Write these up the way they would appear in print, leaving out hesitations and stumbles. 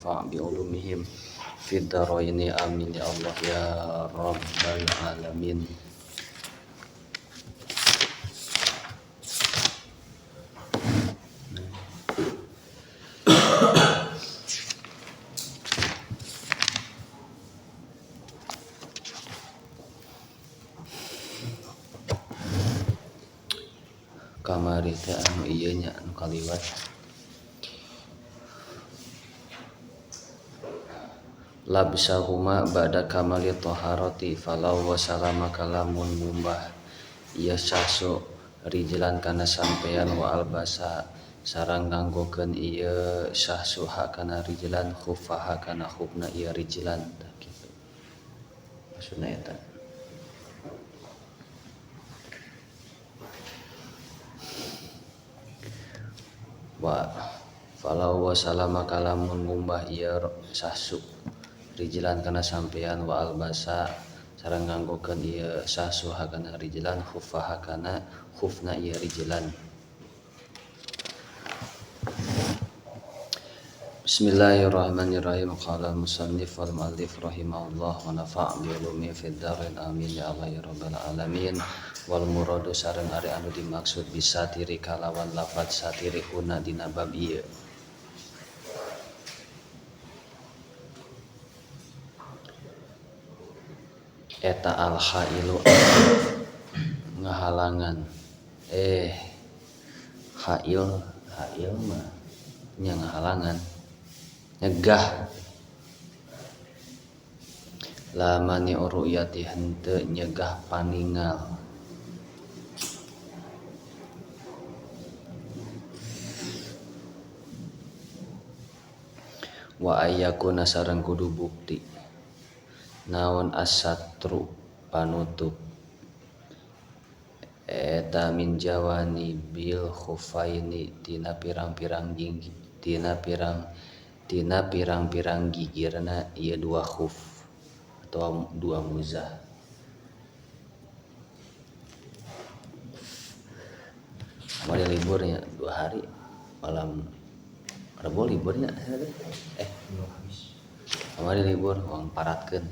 bi'ulumihim fid dharaini amin ya Allah ya rabbal alamin. Kamari teh anu ieu nya anu kaliwat labsahuma ba'da kamali taharati falau wa salama kalamun mumbah ieu sahsu rijlan kana sampean wa albasa sareng nganggokeun ieu sahsu kana rijlan khuffaha kana khufna ieu rijlan tah kitu maksudna eta. Wa falau wa salama kalamun ngumbah ieu sahsu rijlan kana sampean wa albasa sareng nganggokeun ieu sahsu kana rijlan khuffaha kana khufna ieu rijlan. Bismillahirrahmanirrahim. Qala al-musannif wal mu'allif rahimahullah wa nafa'a bi ulumi fid dharain amin ya Allah ya rabbal alamin. Wal muradu sareng ari anu dimaksud bisa tiri kalawan lafaz satiri una dina bab ieu. Eta al-hailu ngahalangan. Hail mah nya ngahalangan. Nyegah. La mani uruyati henteu nyegah paningal. Wa ayyakuna sareng kudu bukti naon asatru panutup eta min jawani bil khufaini tina pirang-pirang gigirna ieu dua khuf atau dua muzah. Kemarin liburnya 2 hari malam Rebo liburnya kemarin libur uang paratkeun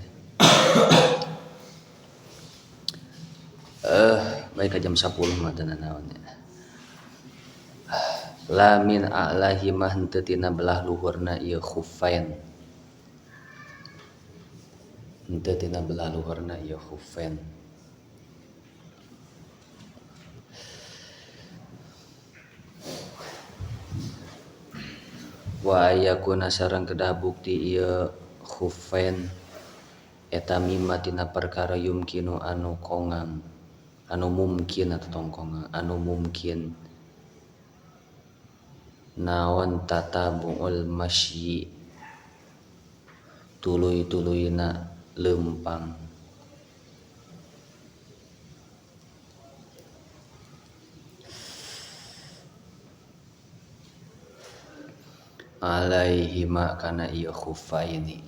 baik ke jam 10 mah teu naonnya. La min a'lahi mah henteu tina belah luhurna ieu khuffain. Henteu tina belah luhurna ieu khuffain. Wa ayakuna sareng kedah bukti ieu khuffain eta mimma tina perkara yumkinu anu kongang anu mungkin atau tongkongang anu mungkin naon tatabu'ul masyi tuluy-tuluyna leumpang alaihima kana ieu khuffaini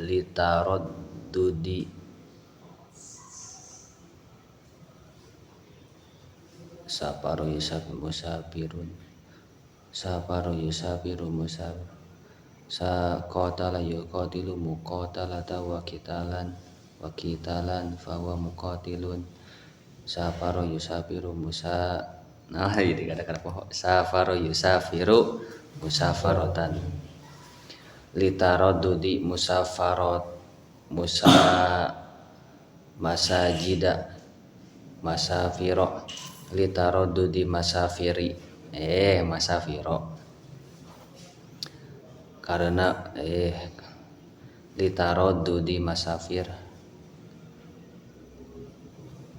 litaraddudi saparu yusafiru musafir qatala yuqatilu muqatalata wa qitalan fa huwa muqatilun safaru yusafiru safaru yusafiru musafaratan litaraddudi masajida masafiro litaraddudi masafiri masafiro karena litaraddudi masafir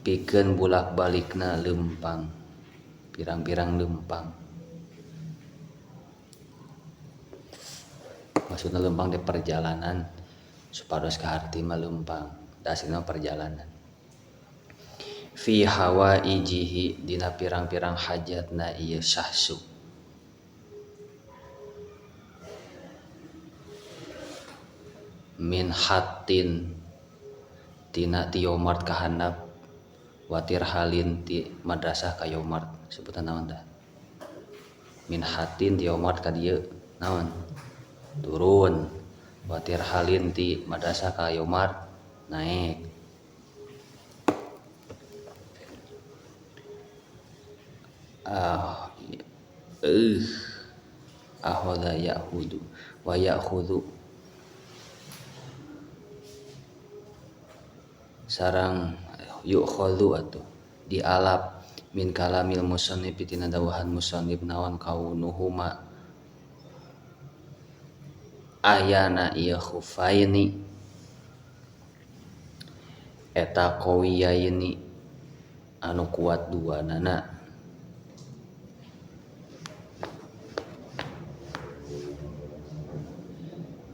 pikeun bulak-balikna leumpang pirang-pirang leumpang maksudna leumpang di perjalanan supados ka harti mah leumpang dasina perjalanan fi hawaijihi dina pirang-pirang hajatna ieu sahsu min hatin tina tiomart kahandap watir halin ti madrasah ka Yomart sebutan naon dah min hatin ti Omar ka dieu naon turun watir halin ti madrasah ka Omar naik ahoda ya'hudu wa ya'khudhu sarang yu'khadhu atuh dialap min kalamil musannif tina dawahan musannif naon kaunuhuma ayana ieu khufaini eta qawiyaini anu kuat duanana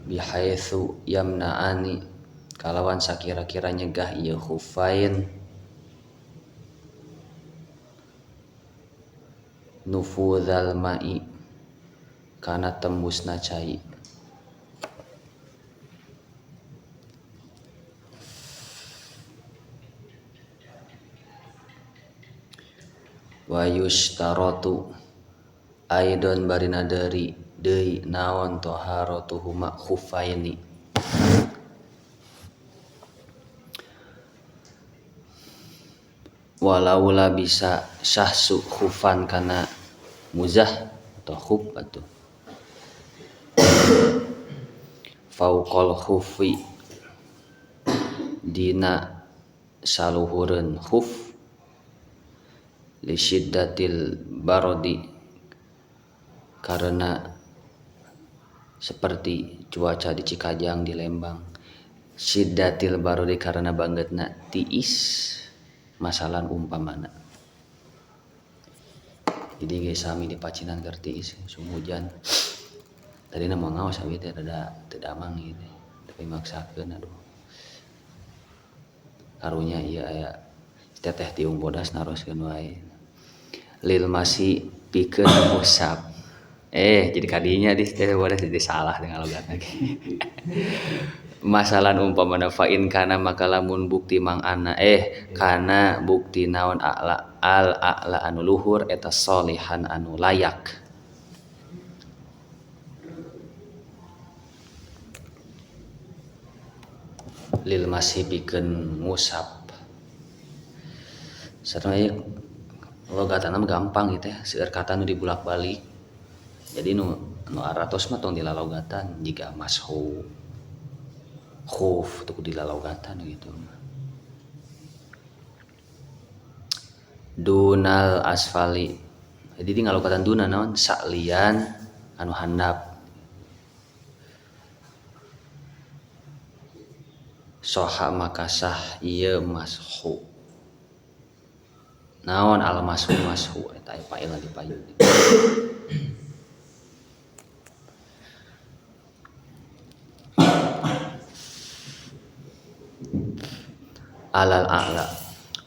bihaitsu yamna'ani kalawan sakira-kira nyegah ieu khufain nufudzal ma'i kana tembusna cai wa yushtaratu aidon barina dari deui naon taharatuhuma khuffaini walaula bisa syahsu khufan kana muzah atau khuf atuh fauqal khufi dina saluhureun khuf li syiddatil barodi karena seperti cuaca di Cikajang di Lembang syiddatil barodi karena bangetna tiis masalan umpamana jadi geus sami di Pacinan keur tiis musim hujan tadi mau ngaos abi teh rada teu damang gitu tapi maksakeun aduh karunya ieu aya teteh tiung bodas naroskeun wae lil masih pikeun musab jadi kadinya di teh bodas jadi salah dengan logat lagi masalan umpamana fa in kana maka lamun bukti mang ana kana bukti naon a'la al a'la anu luhur eta sholihan anu layak lil masih pikeun musab sareng logatana gampang gitu ya seueur kata nu dibulak-balik jadi nu aratos mah tong dilalogatan jika mashu khuf tuh dilalogatan gitu dunal asfali jadi di ngalogatan duna naon saklian anu handap soha makasah ieu mashu naon al mashu eta fa'il dipayun alal a'la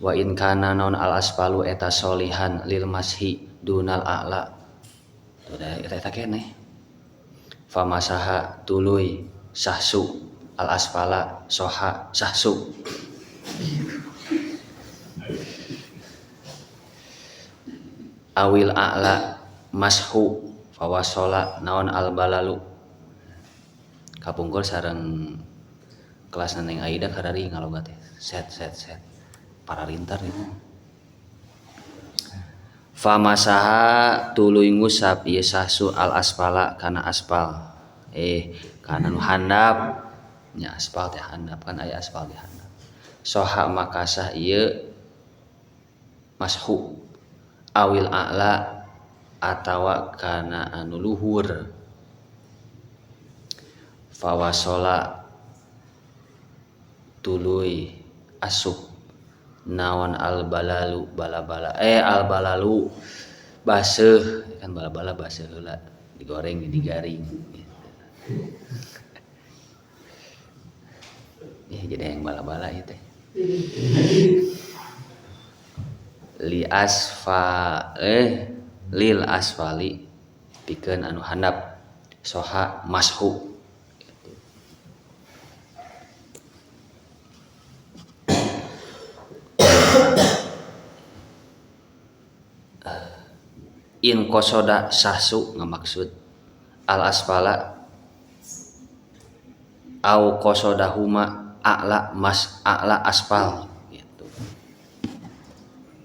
wa in kana naon al asfalu eta sholihan lil mashi dunal a'la eta keneh famasaha tuluy sahsu al asfala soha sahsu awil a'la mashu fawasola naon al balalu kapungkur sareng kelas Neng Aida karari ngalogat teh set para rintar itu famasaha tuluy ngusap ieu sahsu al asfala kana aspal kana nu handap nya aspal teh handap kan aya aspal di handap soha makasah ieu mashu awil a'la atawa kana anu luhur fawasola tuluy asup naon al balalu bala-bala al balalu baseuh kan bala-bala baseuh heula digoreng digaring jadi yang bala-bala ieu teh lil asfali pikeun anu handap soha mashu in kosoda sahsu ngamaksud al asfala au kosoda huma a'la aspal gitu.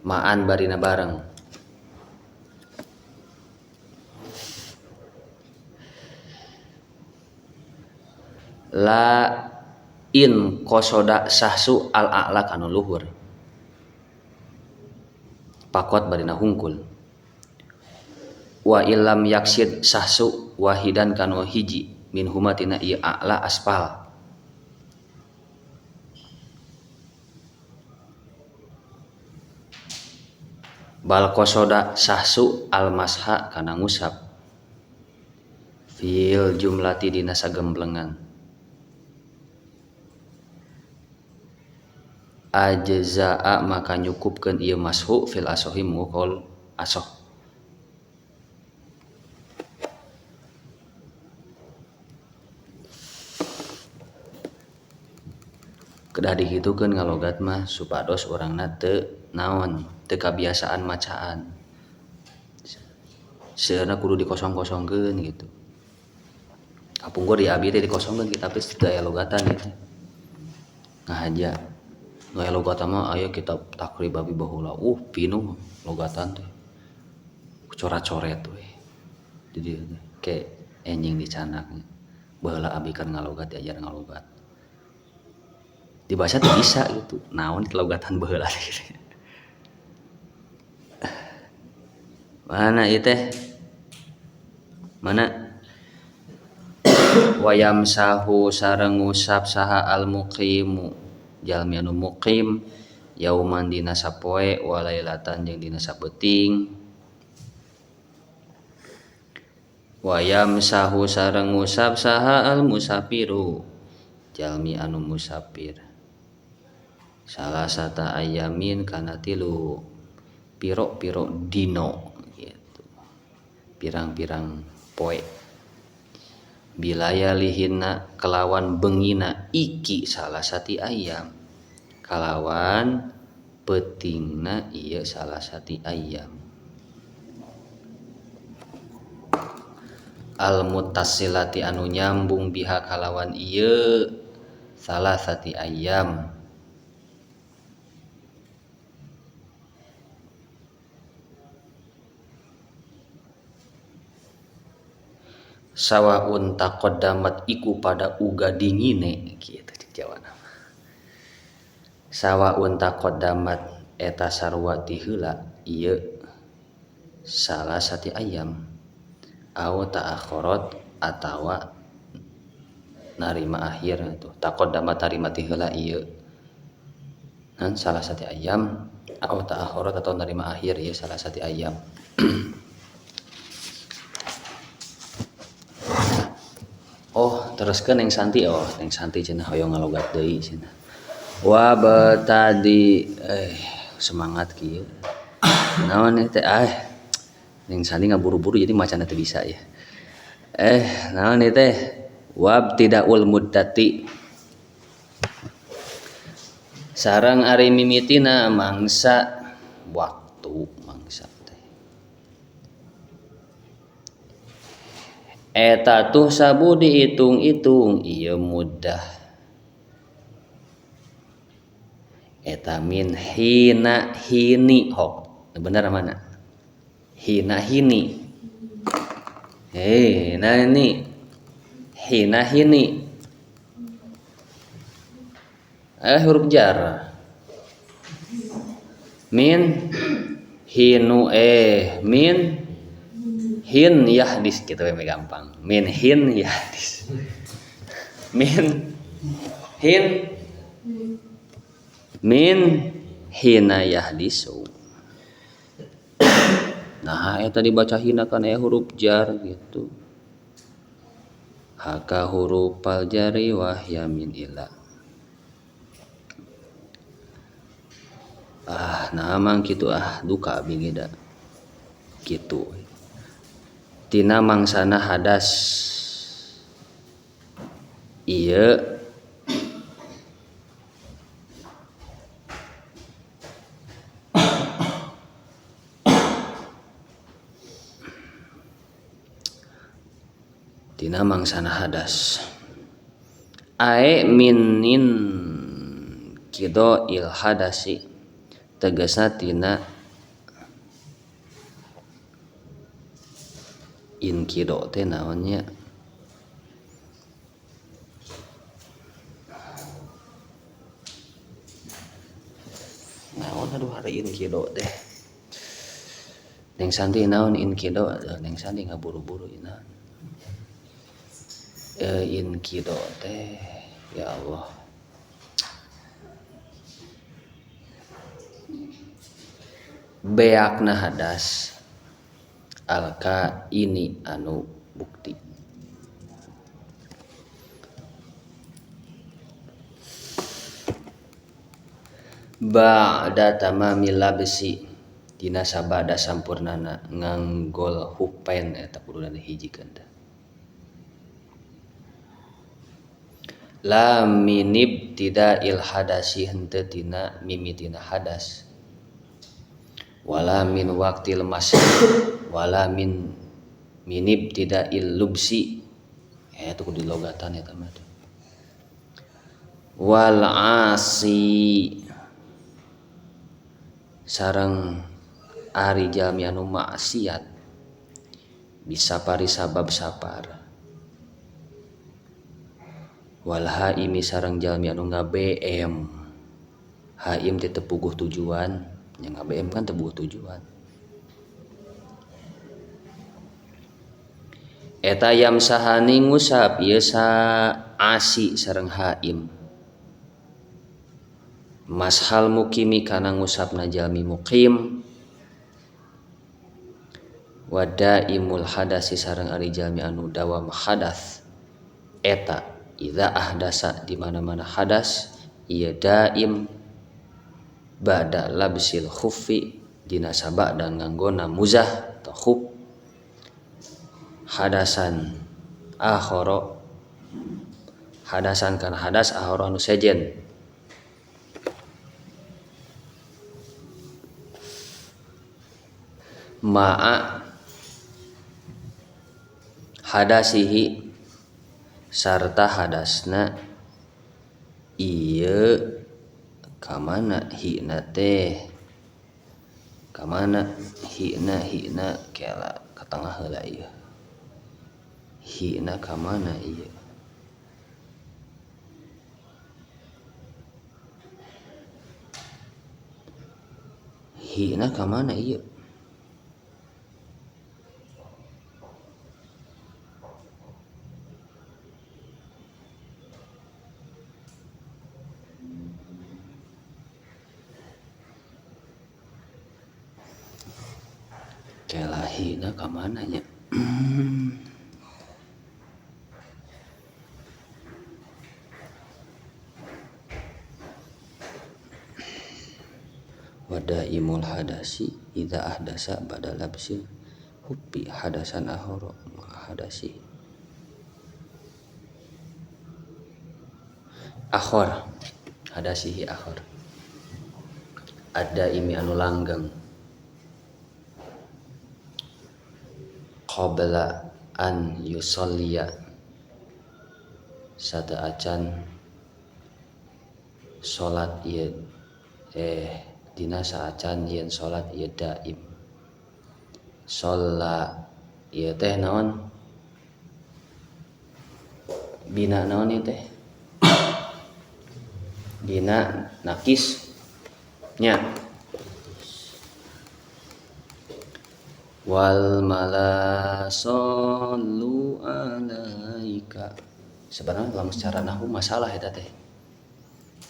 Ma'an barina bareng. La in kosoda sahsu al a'la kanu luhur. Pakot barina hungkul. Wa illam yaksid sahsu wahidan kanu hiji min humatina ieu a'la aspal. Bal kosoda sahsu al masha kana ngusap. Fil jumlati dina sagemblengan. Ajza'a maka nyukupkeun ieu mashu fil asohi mukol asoh. Kedah digitukeun ngalogat mah supados urangna teu naon, teu kabiasaan macaan. Seueurna kudu dikosong-kosongkeun gitu. Kapungkur di abi teh dikosongkeun kita tapi teu aya logatan gitu. Ngahaja. Nu aya logatan mah aya kitab takrib abi baheula. Pinuh logatan teh. Coret-coret we. Jadi ke enjing dicanak. Baheula abi kan ngalogat diajar ngalogat. Dibaca tuh bisa gitu. Naon kelogatan baheula teh. Mana ieu teh? Mana? Wayam sahu sareng ngusap saha al muqimu. Jalmi anu muqim yauman dina sapoe walailatan jeung dina sabeuting. Wayam sahu sareng ngusap saha al musafiru. Jalmi anu musafir. Salah sata ayamin kana tilu piro-piro dino gitu. Pirang-pirang poe. Bilaya lihinna kelawan bengina iki salah sati ayam. Kalawan peutingna ieu salah sati ayam. Al muttasilati anu nyambung biha kalawan ieu salah sati ayam. Sawaun taqaddamat iku pada uga dingine kitu dijawana. Sawaun taqaddamat eta sarua ti heula ieu salah sati ayam au ta'akharat atawa narima akhir itu. Taqaddamat narima ti heula ieu nan salah sati ayam au ta'akharat atau narima akhir ieu salah sati ayam. Oh, teruskeun Neng Santi. Neng Santi cenah hoyong ngalogat deui cenah. Wa batadi semangat kieu. Naon teh Neng Santi ngaburu-buru jadi macana teu bisa ya. Naon teh? Wabtidaul muddati. Sareng ari mimitina mangsa waktu mangsa teh. Eta tuh sabu dihitung-hitung ieu mudah. Eta min hina hini hok. Bener mana? Hina hini. Nah ini hina hini. Huruf jar. Min hinu min hin yahdis gitu we gampang. Min hin yahdis. Min hina yahdisu. Nah, eta dibaca hina kan huruf jar gitu. Haka huruf al jari wahya min ila. Nah mang kitu duka bingida. Kitu. Tina mangsana hadas ieu tina mangsana hadas. Ae minin kido il hadasi tegasna tina in kido teh naonnya naon aduh hari in kido teh Neng Santi naon in kido Neng Santi ngaburu-buru ina in kido teh ya Allah beakna hadas alka ini anu bukti ba'da tamamil labsi dina sabada sampurnana nganggol hupen eta kuduna dihijikeun teh la minib tida'il hadasi henteu tina mimitina hadas wala min waqtil masih wala minib tida'il lubsi eta kudu dilogatan eta mah wal asi sareng ari jalmi anu maksiat bisa pari sabab sapar wal haimi sareng jalmi anu ngabeem haim teh teu puguh tujuan nya ngabeem kan teu puguh tujuan eta yam sahani ngusap ieu sa asi sareng haim mashal mukimi kana ngusapna jalmi mukim wadaimul hadasi sareng ari jalmi anu dawam hadas eta idza ahdasa di mana-mana hadas ieu daim ba'da labsil khuffi dina sabada nganggona muzah atau khuf hadasan akhara hadasan kana hadas akhara anu sejen ma'a hadasihi sarta hadasna ieu kamana hina teh kamana hina kela ka tengah heula ieu hina kamana ieu hina kamana ieu kelahina kamana nya wadaimul hadasi idza ahdasa ba'da labsil hubbi hadasan akhara hadasi akhar hadasihi akhar ada imi anu langgeng qabla an yusalliya sadaacan salat ieu dina saacan yen salat ieu daim shalla ieu teh naon bina naon ieu teh bina nakis nya wal mala sallu alaika sebenarnya dalam secara nahwu masalah eta teh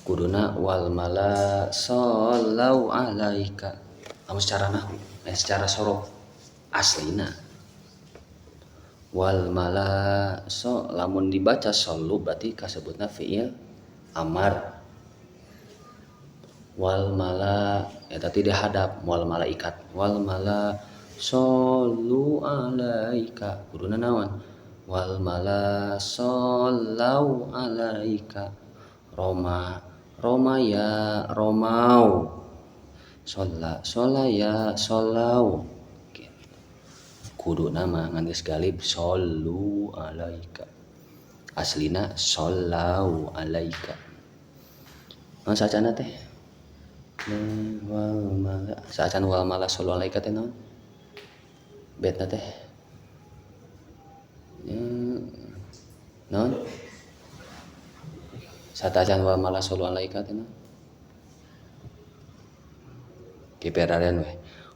kuduna wal mala sallu alaika dalam secara nahwu secara sorof aslina wal mala so lamun dibaca sallu berarti kasebutna fi'il amar wal mala eta teh dihadap wal malaikat wal mala sallu alaika kuduna naon wal mala sallu alaika roma ya romau sholla ya shollau kudu nama ngan geus galib sallu alaika. Aslina sallau alaika. Sacana teh wal mala sacan wal mala sallu alaika teh naon? Betna teh naon? Satacan wal mala sallu alaika teh naon? Kiperaren we.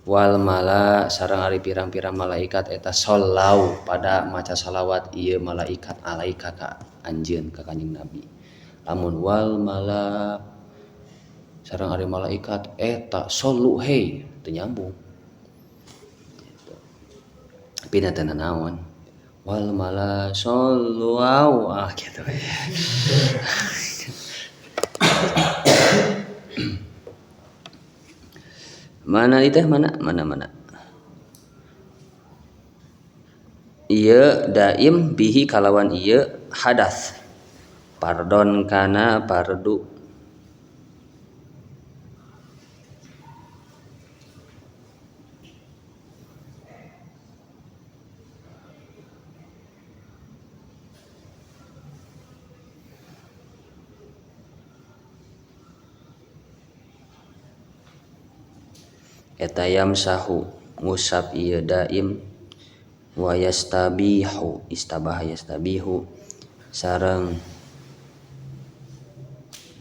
Wal mala sareng ari pirang-pirang malaikat eta sallau pada maca salawat ieu malaikat alaika ka anjeun ka Kanjeng Nabi. Lamun wal mala sareng ari malaikat eta sallu hei teu nyambung. Pina teu naon. Wal mala sallu kitu we. Mana itu mana. Ieu daim bihi kalawan ieu hadas. Pardon kana pardu. Eta yamsahu ngusap ieu daim wa yastabihu istabah yastabihu sareng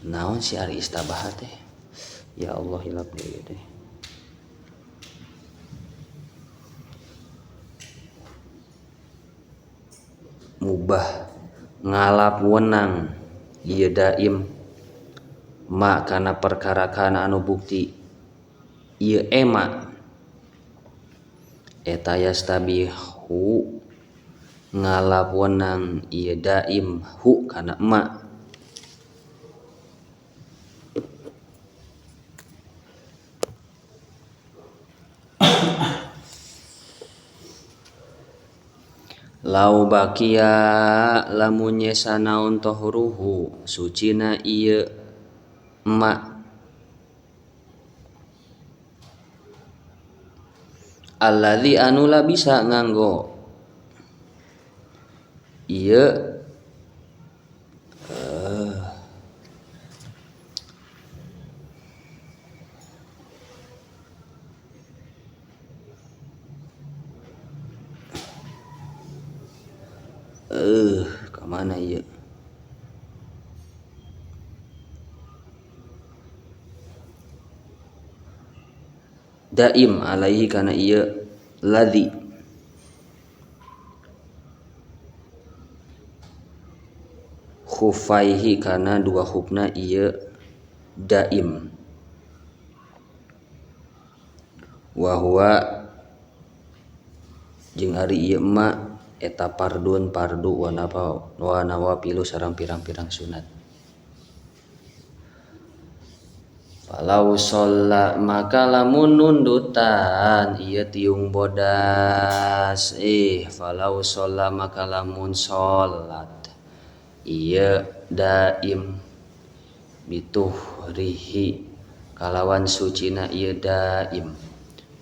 naon si ari istabah teh ya Allah hilap deui teh mubah ngalap wenang ieu daim ma kana perkara kana anu bukti ieu ema eta yastabihu ngalap wenang ieu daim hu kana ma lau bakia lamun nyesa naon tohruhu sucina ieu ma alladzi anu la bisa nganggo ieu ka mana ieu daim alaihi kana ieu ladzi khufaihi kana dua hukna ieu daim wa huwa jeung ari ieu ma eta pardu wa nawapilu sareng pirang-pirang sunat. Falau sholla maka lamun nundutan ieu tiung bodas falau sholla maka lamun sholat ieu daim bituhrihi kalawan sucina ieu daim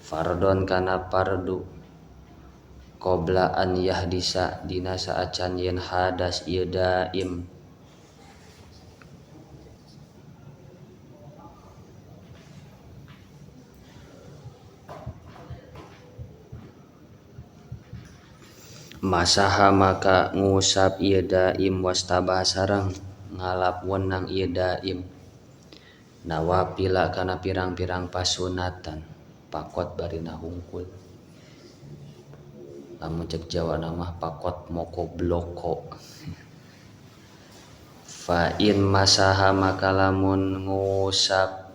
fardon kana pardu qabla an yahdisa dina saacan yen hadas ieu daim masaha maka ngusap ieu daim wastabah sareng ngalap wenang ieu daim nawapila kana pirang-pirang pasunatan pakot barina hungkul lamun cek Jawa nama pakot moko bloko fa in masaha maka lamun ngusap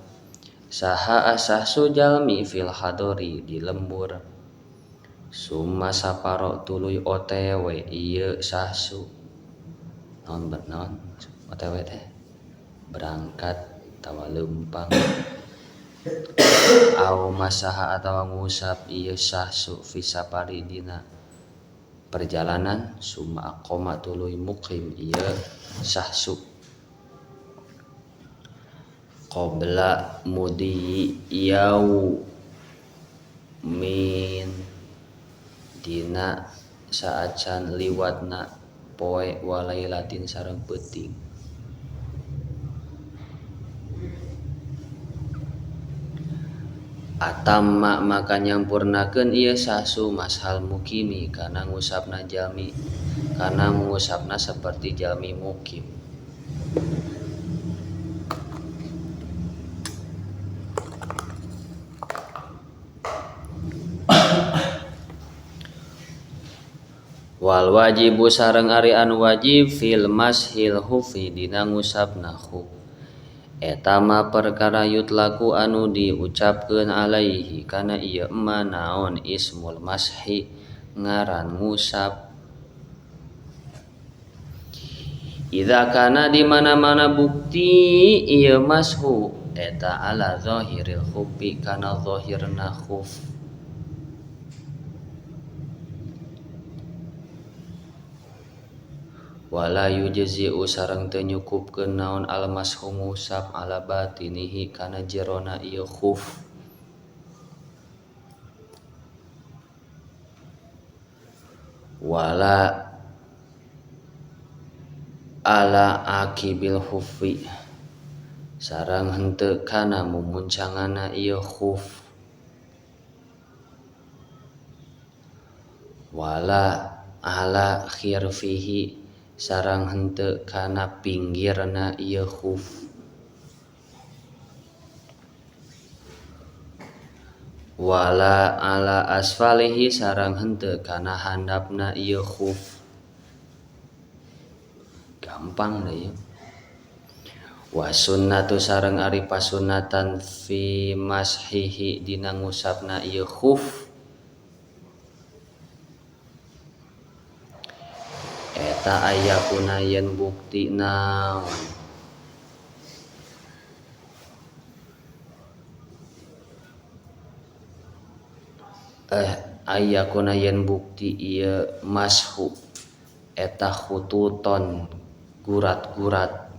saha asah sujalmi fil hadori di lembur summa saparo tuluy OTW ieu sahsu naon OTW teh berangkat tawa leumpang au masaha atawa ngusap ieu sahsu fi sapari dina perjalanan summa aqoma tuluy muqim ieu sahsu qabla mudi yau min dina saacan liwatna poe walailatin sareng peuting. Atamma maka nyampurnakeun ieu sasu mashal mukimi kana ngusapna jalmi, kana ngusapna saperti jalmi mukim. Wal wajibu sareng ari anu wajib fil mashil hufi dina ngusapna khuf. Eta mah perkara yutlaku anu diucapkeun alaihi kana ieu mah naon ismul mashi ngaran ngusap. Idza kana di mana-mana bukti ieu mashu eta ala zahiril khuffi kana zahirna khuf. Wala yujzi'u sareng teu nyukupkeun naon al mashu ngusap ala batinihi kana jerona ieu khuf. Wala ala akibil khuffi sareng henteu kana mumuncanganna ieu khuf. Wala ala khirfihi sareng henteu kana pinggirna ieu khuf. Wala ala asfalihi sareng henteu kana handapna ieu khuf. Gampang deh ya. Wa sunnatu sareng ari pasunatan fi mashihi dina ngusapna ieu khuf. Eta ayakuna yen bukti naon ayakuna yen bukti ieu mashu eta khututon gurat-gurat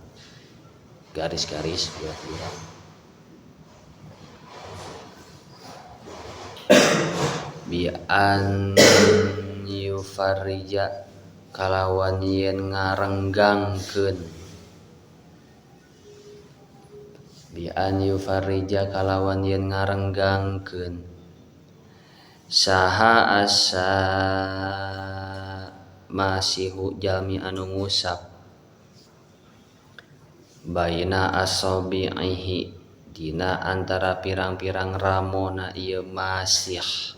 garis-garis gurat-gurat bi an yufarija kalawan yen ngarenggangkeun bi an yufarija kalawan yen ngarenggangkeun saha asa masihu jalmi anu ngusap baina asabihi dina antara pirang-pirang ramona ieu masih.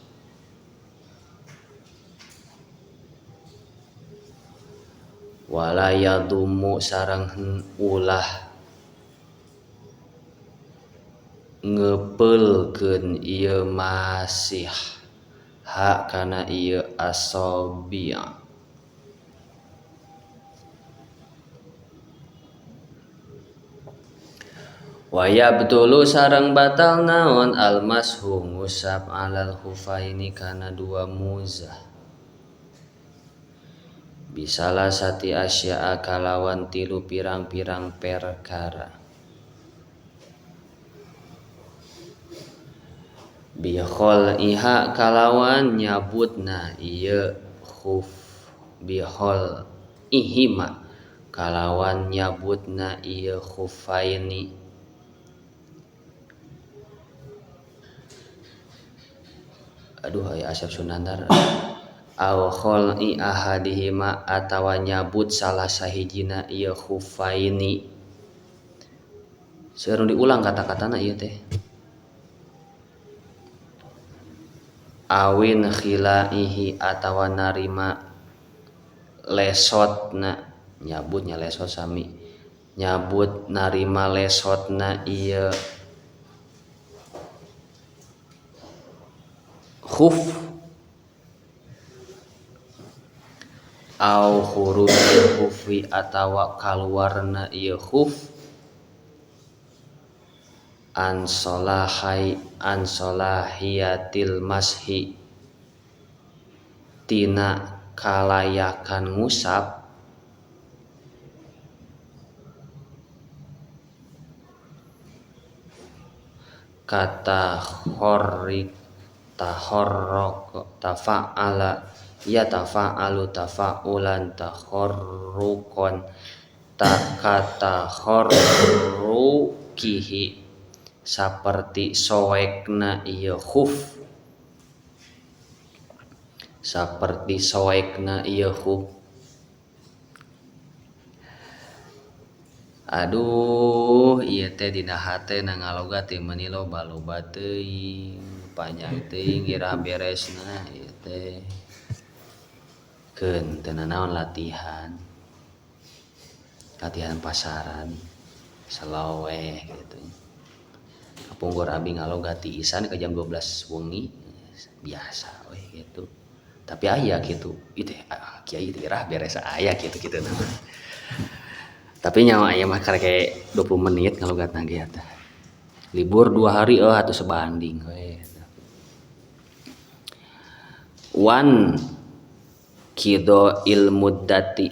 Wala yadumu sareng ulah ngepeulkeun ieu masih ha kana ieu asabi'. Wa yabtulu sareng batal naon almashu ngusap alal khufaini kana dua muzah. Bisalah sati asya'a kalawan tilu pirang-pirang perkara. Bihol iha kalawan nyabutna ieu khuf. Bihol ihima kalawan nyabutna ieu khufaini. Aduh aya asap sunandar. Aw khol'i ahadihima atawa nyabut salah sahijina ieu khufaini. Seureun diulang kata-katana ieu teh. Awin khilaihi atawa narima lesotna, nyabutnya lesot sami. Nyabut narima lesotna ieu khuf. Au hurufil khufi atawa kaluarna ieu khuf an solahiyatil mashi tina kalayakan ngusap kata horrik tahorrok tafa'ala ya tafa'alu tafa'ulan takhorrukon takatakhorrukihi saperti soekna ieu khuf saperti soekna ieu khuf. Aduh ieu teh dina hate na ngaloga teh meuni loba teuing panjang teuing irah beresna ieu teh keun teu naon latihan pasaran salaweh gitu. Kapungkur abi ngaloga ti isan ke jam 12 wengi biasa we gitu. Tapi aya gitu, ieu teh kiai teh irah beres aya gitu-gitu nama. Tapi nyawa aya mah karek 20 menit ngalogatna ge eta. Libur 2 hari atuh sebanding we. Wan kido ilmuddati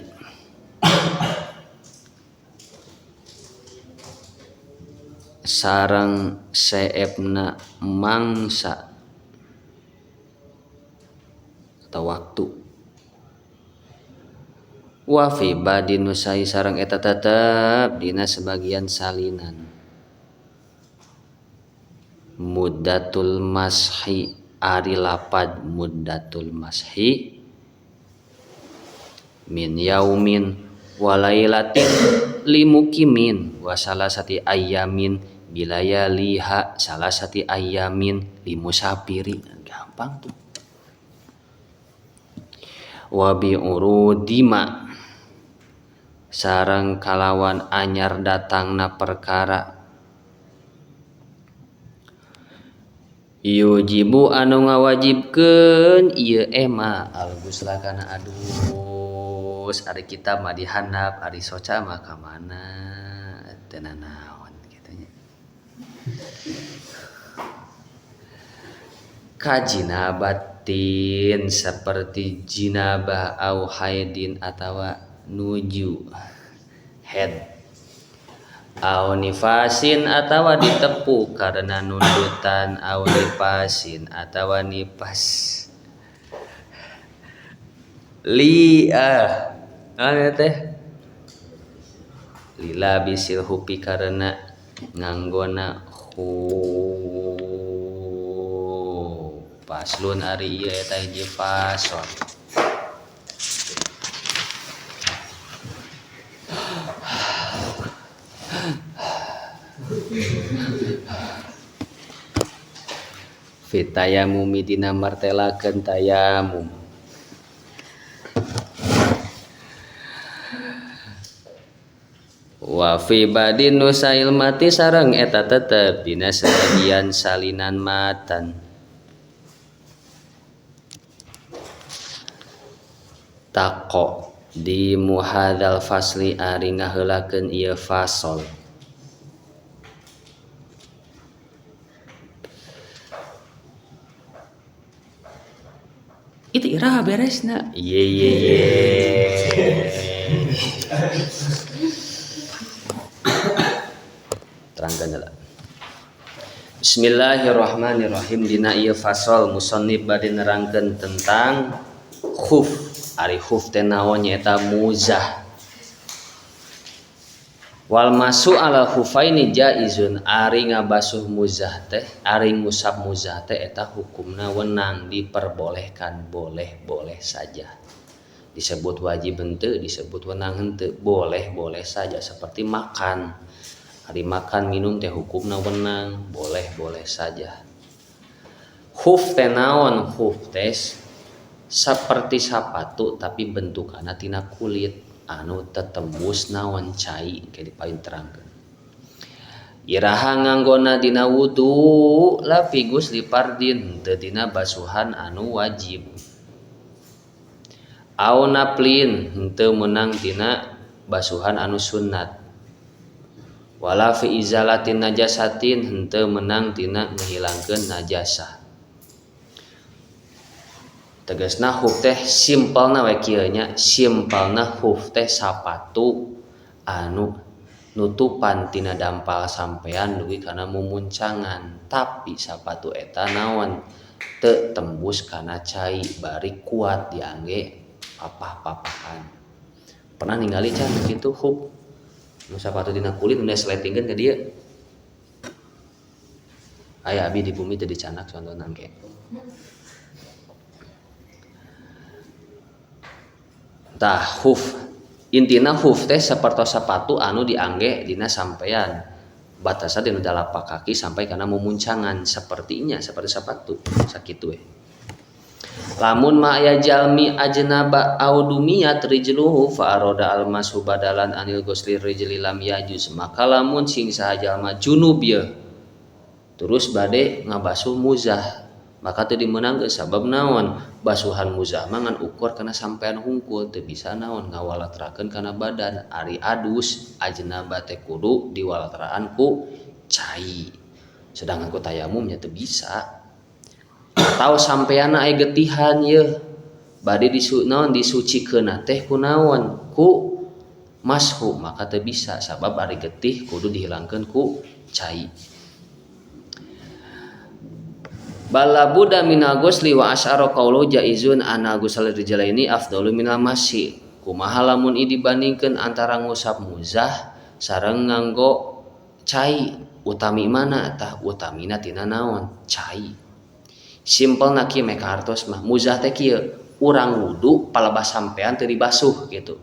sareng seepna mangsa atau waktu. Wa fi badin nusai sareng eta tetep dina sebagian salinan. Muddatul mashi ari lapad muddatul mashi min yaumin walailatin limukimin wa salasati ayyamin bilaya liha salasati ayyamin limusafiri. Gampang tuh. Wa bi urudima sareng kalawan anyar datangna perkara yujibu anu ngawajibkeun ieu ema al-ghusla kana adus ari kita mah dihandap ari soca mah ka mana teu nanaon kitu nya. Kajinabatin seperti jinabah au haidin atawa nuju head au nifasin atawa ditepuk karena nundutan au nifasin atawa nipas teh lila bisil hupi karena nganggona paslun ari ieu eta hiji fason. Fitayamumi dina martelakeun tayamum. Wa fi badin nusail mati sareng eta tetep dina sebagian salinan matan. Taqo di muhadzal fasli ari ngaheulakeun ieu fasol. Itu iraha beresna. Ye. Terangkan heula. Bismillahirrahmanirrahim. Dina ieu fasol musannif bade nerangkeun tentang khuf. Ari khuf teh naon nyaeta muzah. Wal masu ala khufaini jaizun ari ngabasuh muzah teh ari ngusap muzah teh eta hukumna wenang diperbolehkan boleh saja. Disebut wajib henteu disebut wenang henteu boleh saja seperti makan. Ari makan minum teh hukumna wenang boleh saja. Khuf teh naon khuf teh seperti sapatu tapi bentukanna tina kulit anu tetembus naon cai ke dipain terangkeun. Iraha nganggona dina wudu lapigus lipardin teu dina basuhan anu wajib. Au naplin henteu meunang dina basuhan anu sunnat. Wala fi izalatin najasatin henteu meunang dina ngahilangkeun najasah. Tegasna huf teh simpelna we kieu nya, simpelna huf teh sapatu anu nutupan tina dampal sampean dugi kana mumuncangan. Tapi sapatu eta naon? teu tembus kana cai bari kuat diangge papah-papahan. Pernah ningali can kitu hub nu sapatu dina kulit nu sletingkeun ka dieu. Aya abi di bumi teu dicanak contohna ge. Tah huf intina huf teh sapertos sepatu anu diangge dina sampean batasan dina dalapak kaki sampai kana mumuncangan seperti sepatu sakitu we. Lamun ma aya jalmi ajnaba audumiyat rijluhu fa arada almasu badalan anil ghusli rijli lam yajuz, maka lamun sing saha jalma junub ye terus bade ngabasuh muzah maka teu dimeunang sabab naon basuhan muzah mah ngan ukur kana sampean hungkul teu bisa naon ngawalatrakeun kana badan ari adus ajnaba teh kudu diwalatraan ku cai sedangkan ku tayamum nya teu bisa atau sampeana aya getihan ye bade disucikeun teh ku naon ku mashu maka teu bisa sabab ari getih kudu dihilangkeun ku cai. Bala buddha minal ghusli wa asyara qaulu jaizun ana ghusl rijlaini afdalu minal masyi. Kumaha lamun dibandingkeun antara ngusap muzah sareng nganggo cai utami mana tah utamina tina naon cai. Simpelna kieu meh kartos mah muzah teh kieu urang wudu palebas sampean teu dibasuh gitu.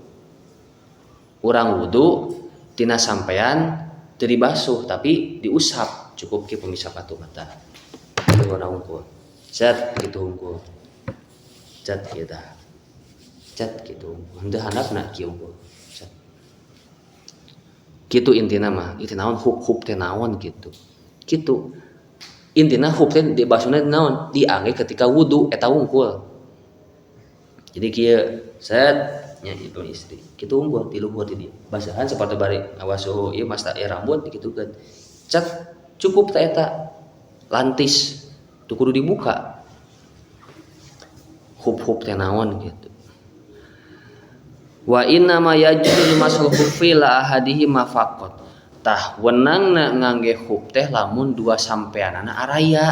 Urang wudu tina sampean teu dibasuh tapi diusap cukup kieu pemisah batu mata. Warna unggul, cat gitu unggul, cat kita, cat gitu, hendak handapna kieu unggul, cat. Gitu intina mah, itu naon hub teh naon gitu, gitu. Intina hub teh dibasuna naon, diangge ketika wudu eta unggul. Jadi kieu, set nya itu istri, gitu unggul di luhur di dieu. Basahan sepatu bari ngawasuh ieu masta rambut dikitukeun. Cat cukup teh eta lantis. Itu kudu dibuka hub teh naon gitu. Wa inna ma yajuzu masul hufi la ahadihi mafaqat. Tah wenangna ngangge hub teh lamun dua sampeanana araya.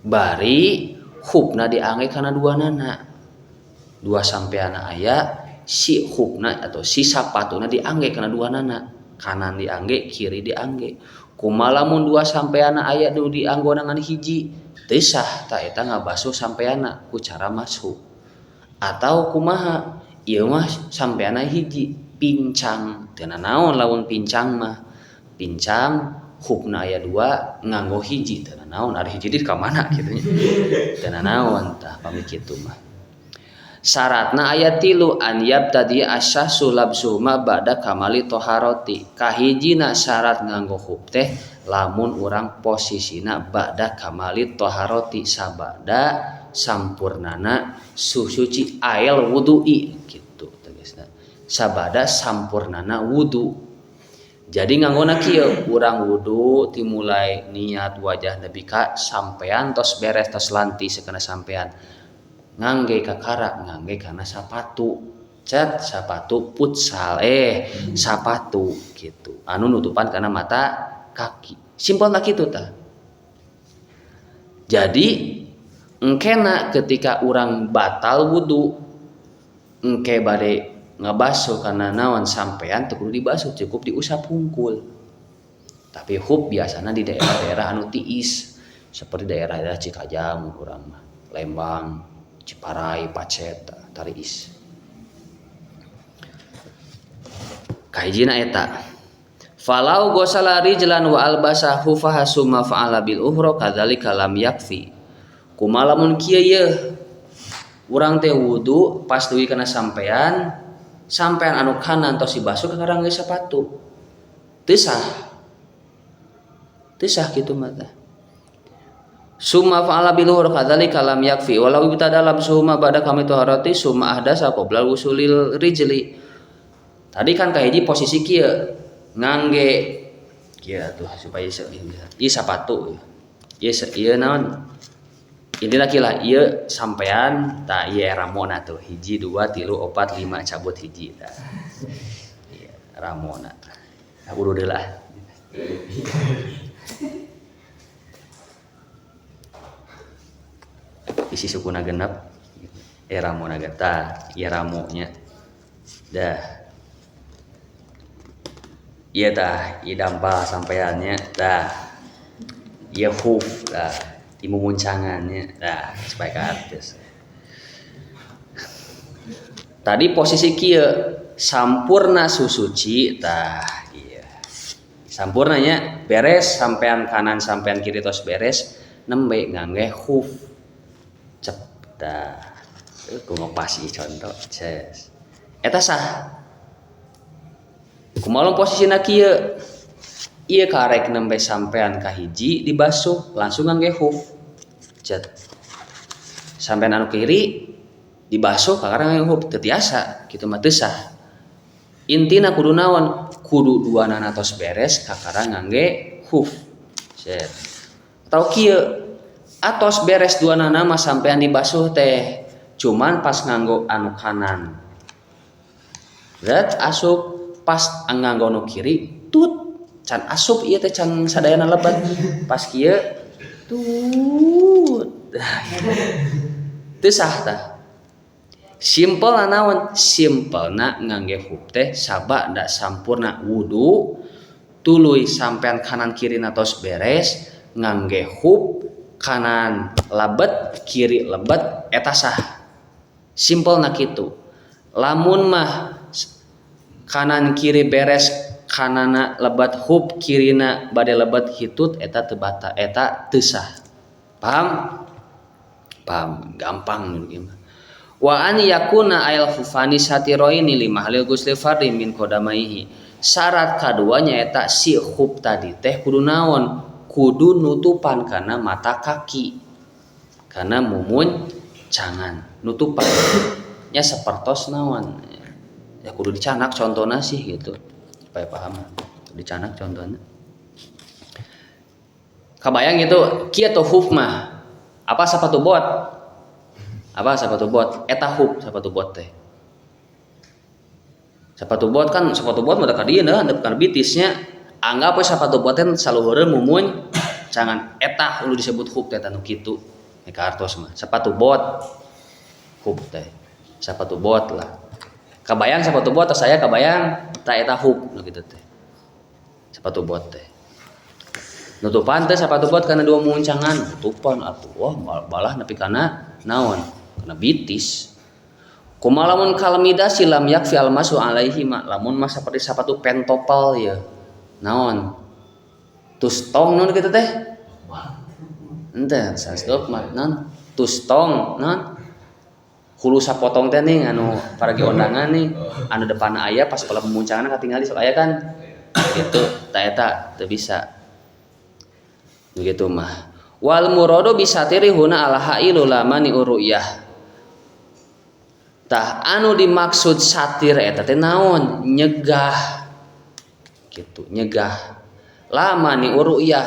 Bari hubna diangge kana duanana. Dua sampeana aya si hubna atau si sapatuna diangge kana duanana. Kanan diangge, kiri diangge. Kumaha lamun dua sampeana aya nu dianggona ngan hiji teu sah ta eta ngabasuh sampeana ku cara mashu atau kumaha ieu mah sampeana hiji pincang teu naon lamun pincang mah pincang hubna aya dua nganggo hiji teu naon ari hiji di ka mana kitu nya teu naon tah pami kitu mah. Syaratna ayat 3 an yabtadi asyassu labsuma ba'da kamali toharoti. Kahijina syarat nganggo hub teh lamun urang posisina ba'da kamali toharoti sabada sampurnana suci ael wudu'i gitu tegasna. Sabada sampurnana wudu. Jadi nganggona kieu urang wudu timulai niat wajah nepi ka sampean tos beres tos lanti sakana sampean. Ngangge kakara ngangge karena sapatu cat sapatu futsal sapatu gitu anu nutupan karena mata kaki simpelna kitu tah. Jadi engkena ketika urang batal wudu engke bade ngabasuh karena naon sampean teu kudu dibasuh cukup diusap hungkul. Tapi hub biasana di daerah-daerah anu tiis seperti daerah-daerah Cikajang urang mah Lembang Ciparai, Pacet, Tariis. Kahijina eta. Falau ghusala rijlan wa albasahu fahasuma fa'ala bil uhra kadzalika lam yakfi. Kumaha lamun kieu ye urang teh wudu pas duwi kana sampean anu kanan tos dibasuh ka karang geus sapatu. Teu sah. Teu sah kitu mah tah. Summa fa'ala biluhur kadzalika lam yakfi walau ibtada dalam summa ba'da kami taharati summa ahdasa qabla usulil rijli. Tadi kan kahiji posisi kieu ngangge kieu atuh supaya ieu sapatu. Ieu naon? Ini laki lah ieu sampean ta ieu ramona tuh 1 2 3 4 5 cabut hiji tah. Ieu ramona. Uruh deui lah. isi sukuna genep ramona geta ieu ramonya dah ieu tah ieu dampal sampeannya dah ieu huf dah timumuncangannya dah supaya ka artis tadi posisi kieu sampurna susuci tah ieu sampurnanya beres sampean kanan sampean kiri tos beres nembe ngangge huf cep tah kumaha pasti contoh ces eta sah kumaha posisina kieu ieu karek nembe sampean ka hiji dibasuh langsung ngangge huf cet sampean anu kiri dibasuh kakara ngangge huf teu tiasa kitu mah teu sah intina kudu naon kudu duanana tos beres kakara ngangge huf cet atau kieu atos beres duanana mah sampean dibasuh teh cuman pas nganggo anu kanan berat asup pas nganggo anu kiri tut can asup ieu teh can sadayana lebat pas kieu tut teu sah tah simpelna naon simpelna ngangge hub teh sabab da sampurna wudu tuluy sampean kanan kirina tos beres ngangge hub kanan labet kiri lebet eta sah simpelna kitu lamun mah kanan kiri beres kanana lebat hub kirina bade lebet hitut eta teu bata eta teu sah paham gampang nu ieu mah wa an yakuna ail hufani satiroini lima halil gusli fardhi min qadamaihi syarat kaduanya eta si hub tadi teh kudu naon kudu nutupan kana mata kaki kana mumun jangan nutupan nya sapertos naon ya kudu dicanak contohna sih gitu supaya paham dicanak contohna kabayang gitu kieu tuh huf mah apa sepatu bot eta huf sepatu bot teh sepatu bot mah da ka dieu nah handap kana bitisnya anggap we sepatu bot teh saluhureun mumun jangan eta ulu disebut huf teh anu kitu ka artos mah sepatu bot hub teh sepatu bot lah kabayang sepatu bot atau saya kabayang tak eta hub nu kitu teh sepatu bot teh nutupan teh sepatu bot kana dua muncangan nutupan atuh wah balah nepi kana naon kana bitis kumaha lamun kalmida silam yakfi almasu alaihi lamun mah saperti sepatu pentopel ya naon tustong naon kitu teh ente sastop mah naon tustong naon hulu sapotong teh nih anu paragi ondangan nih anu depan aya pas kala pemuncangan katingali sok aya kan gitu ta eta teu bisa begitu mah wal muradu bisatiri huna al hailu lamani uruyah tah anu dimaksud satir eta teh naon nyegah gitu nyegah lamani uruyah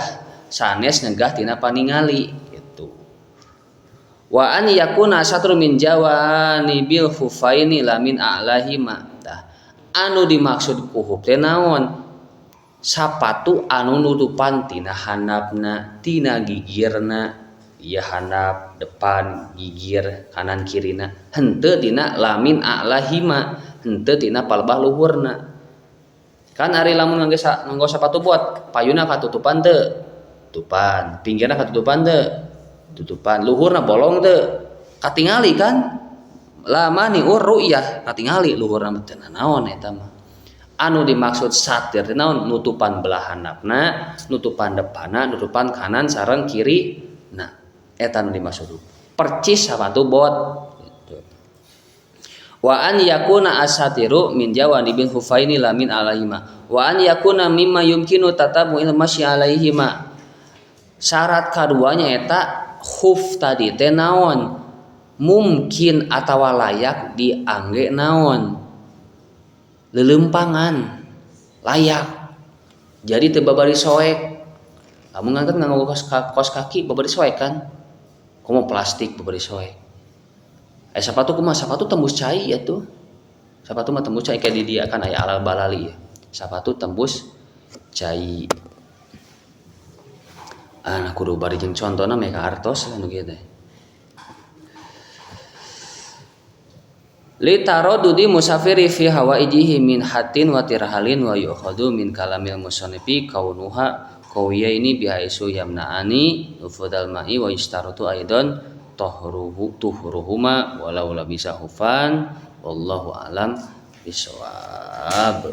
sanes nyegah tina paningali wa an yakuna satru min jawani bil khufaini lamin a'lahima tah anu dimaksud ku hub teh naon sapatu anu nutupan tina handapna tina gigirna ieu handap depan gigir kanan kirina henteu tina lamin a'lahima henteu tina palbah luhurna kan ari lamun nganggo sapatu bot payuna katutupan teu tutupan pinggirna katutupan teu tutupan luhurna bolong teu katingali kan lamani uruyah katingali luhurna teh naon eta mah anu dimaksud satir teh naon nutupan belah handapna nutupan depanna nutupan kanan sareng kiri nah eta nu dimaksud percis sapatu bot gitu. Wa an yakuna asatiru min jawanibil hufaini lamin alaihima wa an yakuna mimma yumkinu tatamu il masyi alaihima syarat kaduanya eta khuf tadi teh naon mungkin atawa layak diangge naon lelempangan layak jadi teu babari soek lamun ngangkat nganggo kaos kaki babari soek kan kumaha plastik babari soek sepatu kumaha sepatu tembus cai ya tuh sepatu mah tembus cai kayak di dia kan aya alal balali ya sepatu tembus cai kudu bari jeung contona meh ka artos anu kieu teh li taradudi musafiri fi hawaijihi min hatin wa tirhalin wa yu'khadhu min kalamil musannifi kaunuha qawiyaini bihaisu yamna'ani nufudal ma'i wa yashtaratu aidan tuhruhuma walau labisa hufan wallahu alam bisawab.